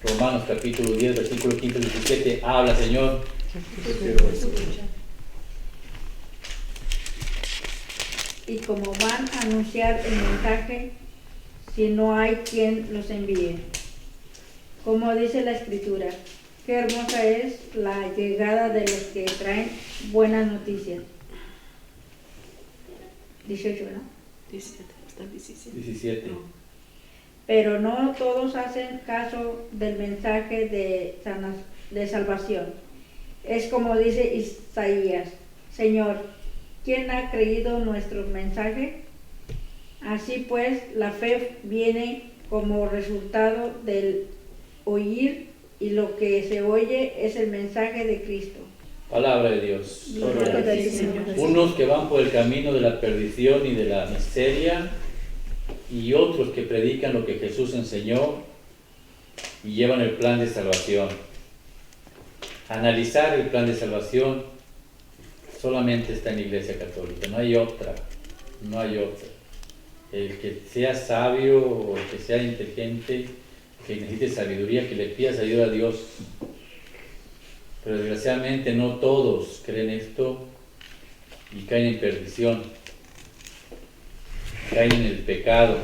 [SPEAKER 1] Romanos capítulo 10, versículo 15 al 17, habla, Señor.
[SPEAKER 9] Y como van a anunciar el mensaje si no hay quien los envíe. Como dice la Escritura, qué hermosa es la llegada de los que traen buenas noticias. 18, ¿no?
[SPEAKER 1] 17.
[SPEAKER 9] Pero no todos hacen caso del mensaje de salvación. Es como dice Isaías, Señor, ¿quién ha creído nuestro mensaje? Así pues, la fe viene como resultado del oír, y lo que se oye es el mensaje de Cristo.
[SPEAKER 1] Palabra de Dios. Unos que van por el camino de la perdición y de la miseria, y otros que predican lo que Jesús enseñó y llevan el plan de salvación. Analizar el plan de salvación solamente está en la Iglesia Católica, no hay otra, no hay otra. El que sea sabio o el que sea inteligente, que necesite sabiduría, que le pida ayuda a Dios. Pero desgraciadamente no todos creen esto y caen en perdición, caen en el pecado.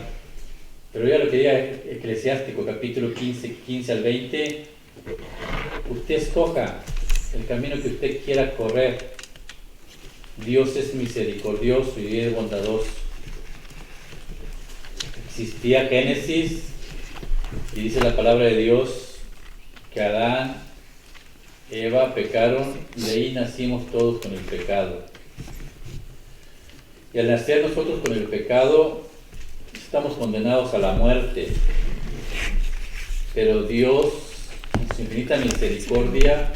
[SPEAKER 1] Pero ya lo que diga Eclesiástico capítulo 15 al 20, usted escoja el camino que usted quiera correr. Dios es misericordioso y es bondadoso. Existía Génesis y dice la palabra de Dios que Adán, Eva pecaron y de ahí nacimos todos con el pecado. Y al nacer nosotros con el pecado estamos condenados a la muerte. Pero Dios, en su infinita misericordia,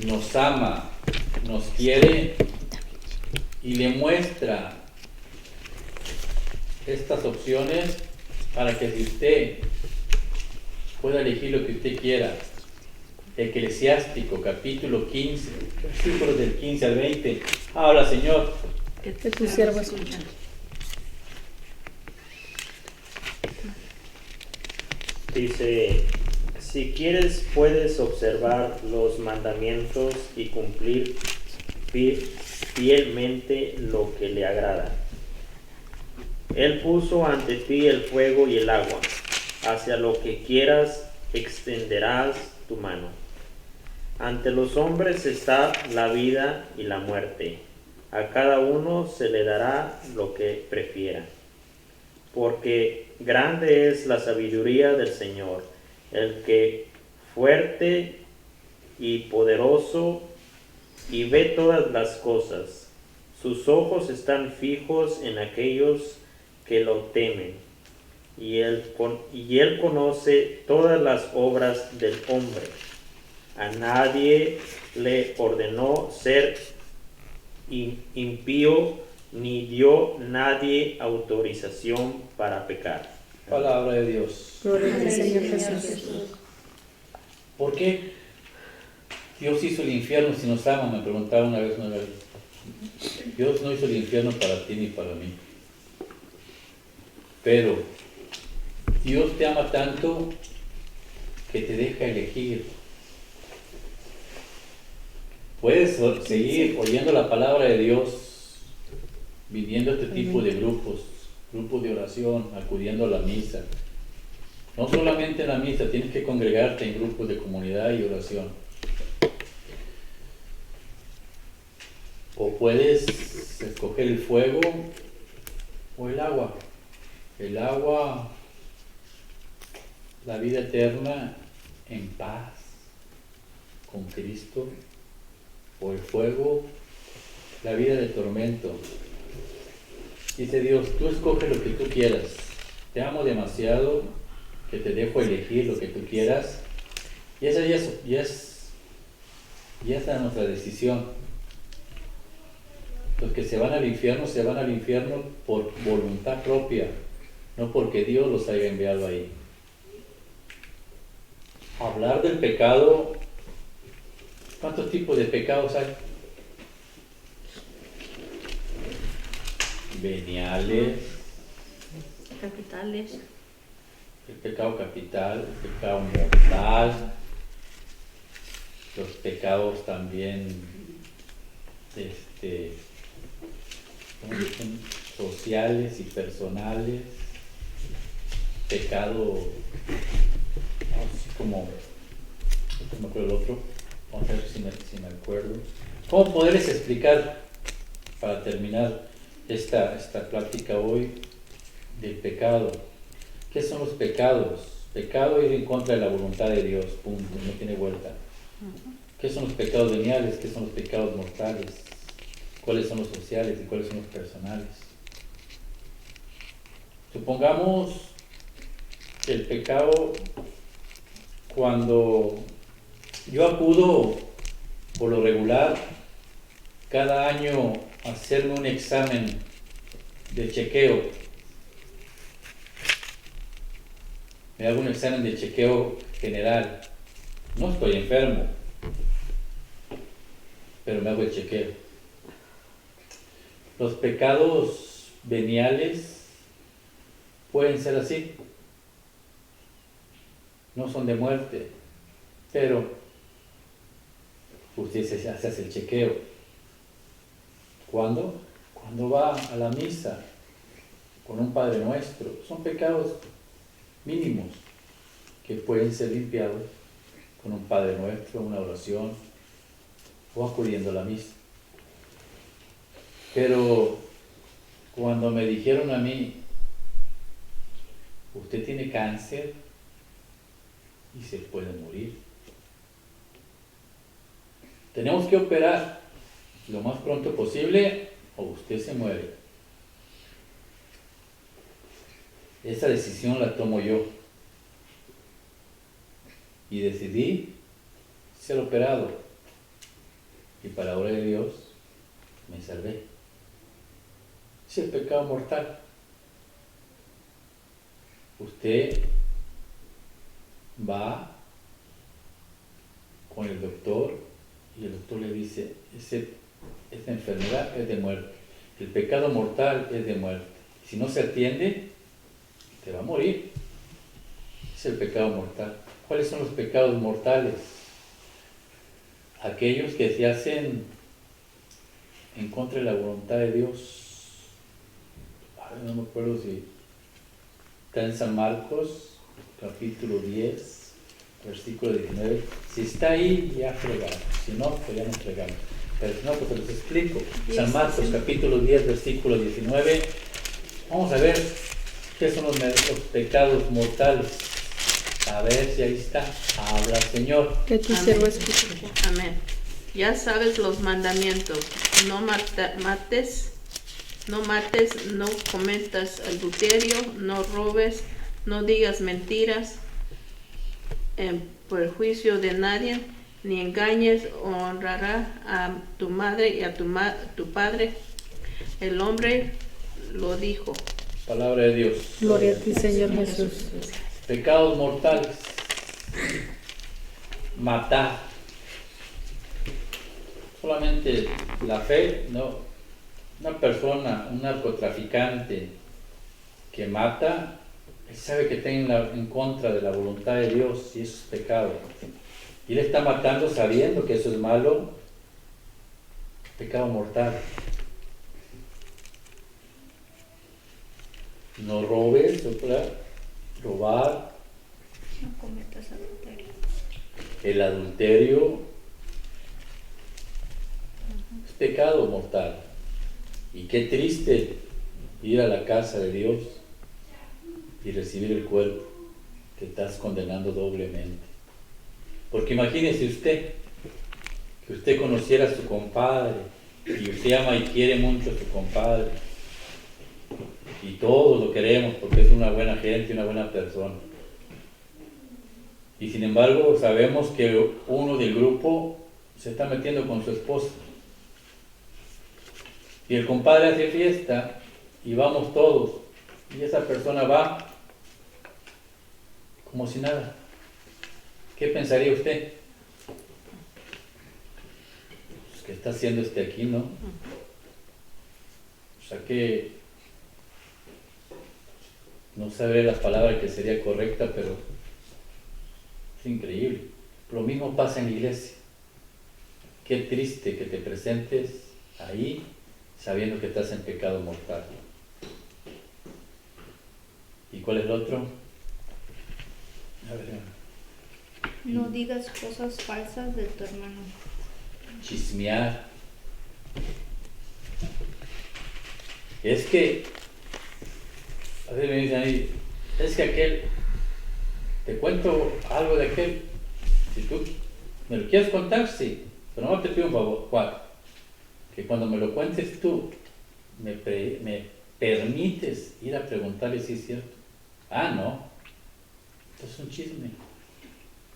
[SPEAKER 1] nos ama, nos quiere y le muestra estas opciones para que si usted pueda elegir lo que usted quiera. Eclesiástico capítulo 15, versículos del 15 al 20. Habla, Señor.
[SPEAKER 3] Que tu siervo escucha.
[SPEAKER 8] Dice, si quieres puedes observar los mandamientos y cumplir fielmente lo que le agrada. Él puso ante ti el fuego y el agua, hacia lo que quieras extenderás tu mano. Ante los hombres está la vida y la muerte, a cada uno se le dará lo que prefiera. Porque grande es la sabiduría del Señor, el que fuerte y poderoso y ve todas las cosas. Sus ojos están fijos en aquellos que lo temen, y él conoce todas las obras del hombre. A nadie le ordenó ser impío, ni dio nadie autorización para pecar.
[SPEAKER 1] Palabra de Dios.
[SPEAKER 3] Gloria al Señor Jesús.
[SPEAKER 1] ¿Por qué Dios hizo el infierno si nos ama? Me preguntaba una vez. Dios no hizo el infierno para ti ni para mí. Pero Dios te ama tanto que te deja elegir. Puedes seguir oyendo la palabra de Dios, viviendo este tipo de grupos de oración, acudiendo a la misa. No solamente en la misa, tienes que congregarte en grupos de comunidad y oración. O puedes escoger el fuego o el agua. El agua, la vida eterna en paz con Cristo. O el fuego, la vida de tormento. Dice Dios, tú escoge lo que tú quieras. Te amo demasiado que te dejo elegir lo que tú quieras. Y esa ya es nuestra decisión. Los que se van al infierno por voluntad propia, no porque Dios los haya enviado ahí. Hablar del pecado, ¿cuántos tipos de pecados hay? Veniales,
[SPEAKER 6] Capitales.
[SPEAKER 1] el pecado capital, el pecado mortal, los pecados también ¿cómo dicen? Sociales y personales, pecado, así como, no me acuerdo el otro, vamos a ver si me acuerdo. ¿Cómo poderles explicar, para terminar esta plática hoy, del pecado? ¿Qué son los pecados? Pecado es ir en contra de la voluntad de Dios, punto, no tiene vuelta. ¿Qué son los pecados veniales? ¿Qué son los pecados mortales? ¿Cuáles son los sociales y cuáles son los personales? Supongamos que el pecado, cuando yo acudo por lo regular cada año a hacerme un examen de chequeo, me hago un examen de chequeo general, no estoy enfermo, pero me hago el chequeo. Los pecados veniales pueden ser así, no son de muerte, pero usted se hace el chequeo. ¿Cuándo? Cuando va a la misa con un Padre Nuestro. Son pecados mínimos que pueden ser limpiados con un Padre Nuestro, una oración o acudiendo a la misa. Pero cuando me dijeron a mí, usted tiene cáncer y se puede morir, tenemos que operar lo más pronto posible o usted se muere. Esa decisión la tomo yo y decidí ser operado, y para la gloria de Dios me salvé. Es el pecado mortal. Usted va con el doctor y el doctor le dice, esta enfermedad es de muerte, el pecado mortal es de muerte, si no se atiende te va a morir. Es el pecado mortal. ¿Cuáles son los pecados mortales? Aquellos que se hacen en contra de la voluntad de Dios. No me acuerdo si está en San Marcos, capítulo 10, versículo 19. Si está ahí, ya fregamos. Si no, pues ya no fregamos. Pero si no, pues te los explico. San Marcos, capítulo 10, versículo 19. Vamos a ver qué son los pecados mortales. A ver si ahí está. Habla, Señor.
[SPEAKER 3] Que tu siervo escuche.
[SPEAKER 6] Amén. Ya sabes los mandamientos. No mates, no mates, no cometas adulterio, no robes, no digas mentiras en perjuicio de nadie, ni engañes, honrará a tu madre y a tu padre. El hombre lo dijo.
[SPEAKER 1] Palabra de Dios.
[SPEAKER 3] Gloria a ti, Señor Jesús.
[SPEAKER 1] Pecados mortales. Matar. Solamente la fe, no. Una persona, un narcotraficante que mata, él sabe que está en contra de la voluntad de Dios y eso es pecado. Y él está matando sabiendo que eso es malo, pecado mortal. No robes, robar,
[SPEAKER 4] No cometas adulterio.
[SPEAKER 1] el adulterio es pecado mortal. Y qué triste ir a la casa de Dios y recibir el cuerpo, que estás condenando doblemente. Porque imagínese usted, que usted conociera a su compadre, y usted ama y quiere mucho a su compadre, y todos lo queremos porque es una buena gente, una buena persona. Y sin embargo sabemos que uno del grupo se está metiendo con su esposa. Y el compadre hace fiesta y vamos todos. Y esa persona va como si nada. ¿Qué pensaría usted? Pues, ¿qué está haciendo aquí, no? O sea que no sabré las palabras que sería correcta, pero es increíble. Lo mismo pasa en la iglesia. Qué triste que te presentes ahí sabiendo que estás en pecado mortal. ¿Y cuál es el otro? A ver.
[SPEAKER 4] No digas cosas falsas de tu hermano.
[SPEAKER 1] Chismear. Es que, a ver, me dicen ahí, es que aquel, te cuento algo de aquel, si tú me lo quieres contar, sí, pero no te pido un favor, ¿cuál? Que cuando me lo cuentes tú, me permites ir a preguntarle si es cierto. Ah, no, esto es un chisme.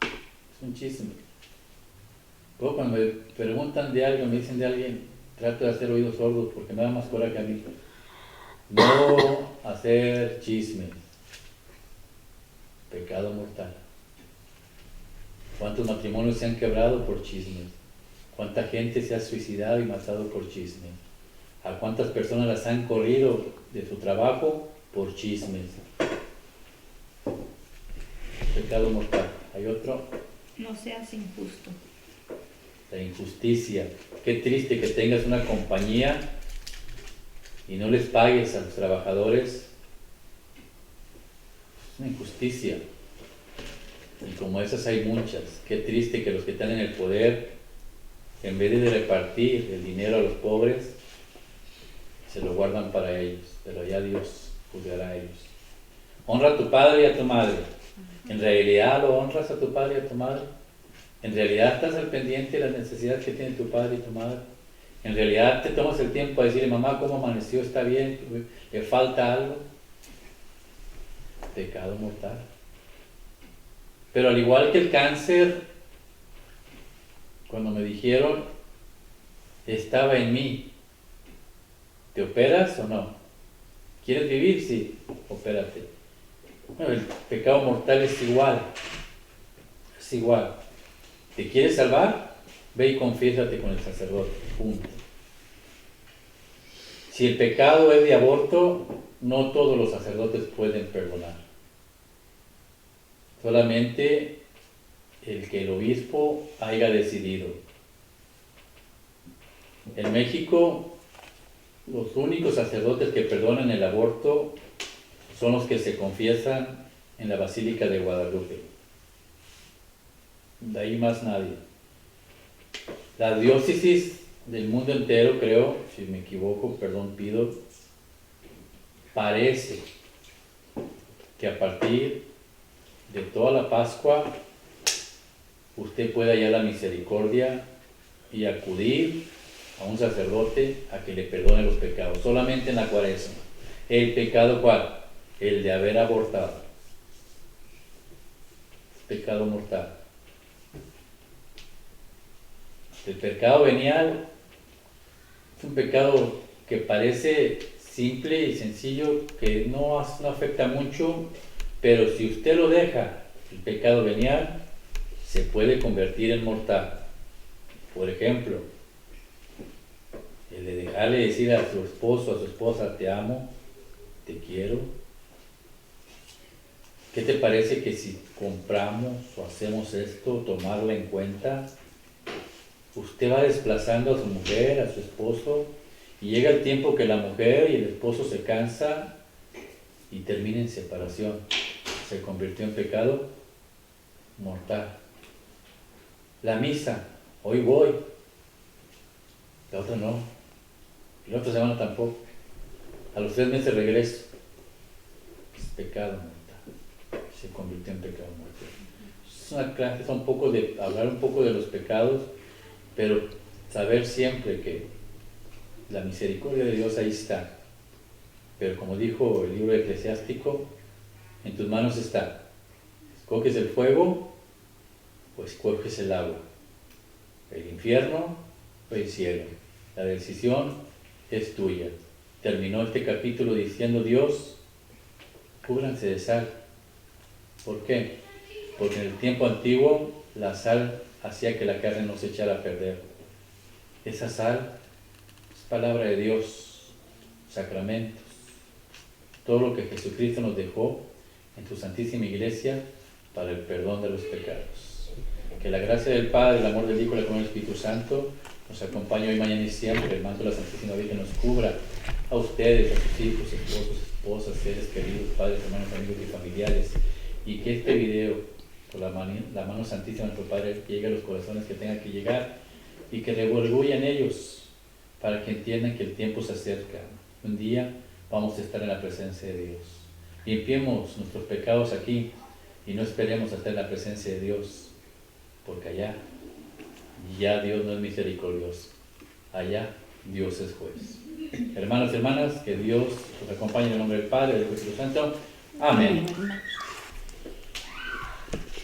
[SPEAKER 1] Es un chisme. Luego cuando me preguntan de algo, me dicen de alguien, trato de hacer oídos sordos porque me da más coraje a mí. No hacer chismes. Pecado mortal. ¿Cuántos matrimonios se han quebrado por chismes? ¿Cuánta gente se ha suicidado y matado por chismes? ¿A cuántas personas las han corrido de su trabajo por chismes? Pecado mortal. ¿Hay otro?
[SPEAKER 4] No seas injusto.
[SPEAKER 1] La injusticia. Qué triste que tengas una compañía y no les pagues a los trabajadores. Es una injusticia. Y como esas hay muchas. Qué triste que los que están en el poder, en vez de repartir el dinero a los pobres, se lo guardan para ellos. Pero ya Dios juzgará a ellos. Honra a tu padre y a tu madre. ¿En realidad lo honras a tu padre y a tu madre? ¿En realidad estás al pendiente de las necesidades que tiene tu padre y tu madre? ¿En realidad te tomas el tiempo a decirle, mamá, cómo amaneció? ¿Está bien? ¿Le falta algo? Pecado mortal. Pero al igual que el cáncer, cuando me dijeron, estaba en mí, ¿te operas o no? ¿Quieres vivir? Sí, opérate. Bueno, el pecado mortal es igual. Es igual. ¿Te quieres salvar? Ve y confiésate con el sacerdote. Punto. Si el pecado es de aborto, no todos los sacerdotes pueden perdonar. Solamente el que el obispo haya decidido. En México, los únicos sacerdotes que perdonan el aborto son los que se confiesan en la Basílica de Guadalupe. De ahí más nadie. La diócesis del mundo entero, creo, si me equivoco, perdón pido, parece que a partir de toda la Pascua usted puede hallar la misericordia y acudir a un sacerdote a que le perdone los pecados, solamente en la Cuaresma. ¿El pecado cuál? El de haber abortado. Pecado mortal. El pecado venial es un pecado que parece simple y sencillo, que no afecta mucho, pero si usted lo deja, el pecado venial se puede convertir en mortal. Por ejemplo, el de dejarle decir a su esposo, a su esposa, te amo, te quiero. ¿Qué te parece que si compramos o hacemos esto, tomarlo en cuenta? Usted va desplazando a su mujer, a su esposo, y llega el tiempo que la mujer y el esposo se cansan y termina en separación. Se convirtió en pecado mortal. La misa, hoy voy, la otra no, y la otra semana tampoco. A los 3 meses regreso. Es pecado mortal. Se convirtió en pecado mortal. Es una clase, hablar un poco de los pecados, pero saber siempre que la misericordia de Dios ahí está. Pero como dijo el libro eclesiástico, en tus manos está. Escoges el fuego o escoges el agua, el infierno o el cielo. La decisión es tuya. Terminó este capítulo diciendo: Dios, cúbranse de sal. ¿Por qué? Porque en el tiempo antiguo la sal hacía que la carne no se echara a perder. Esa sal es palabra de Dios, sacramentos, todo lo que Jesucristo nos dejó en su Santísima Iglesia para el perdón de los pecados. Que la gracia del Padre, el amor del Hijo y la comunión del Espíritu Santo nos acompañe hoy, mañana y siempre. El manto de la Santísima Virgen nos cubra a ustedes, a sus hijos, esposos, esposas, seres queridos, padres, hermanos, amigos y familiares, y que este video, por la mano santísima de nuestro Padre, llegue a los corazones que tenga que llegar y que revolvuya en ellos para que entiendan que el tiempo se acerca. Un día vamos a estar en la presencia de Dios. Limpiemos nuestros pecados aquí y no esperemos a estar en la presencia de Dios, porque allá ya Dios no es misericordioso, allá Dios es juez. Hermanos y hermanas, que Dios los acompañe en el nombre del Padre, del Espíritu Santo. Amén.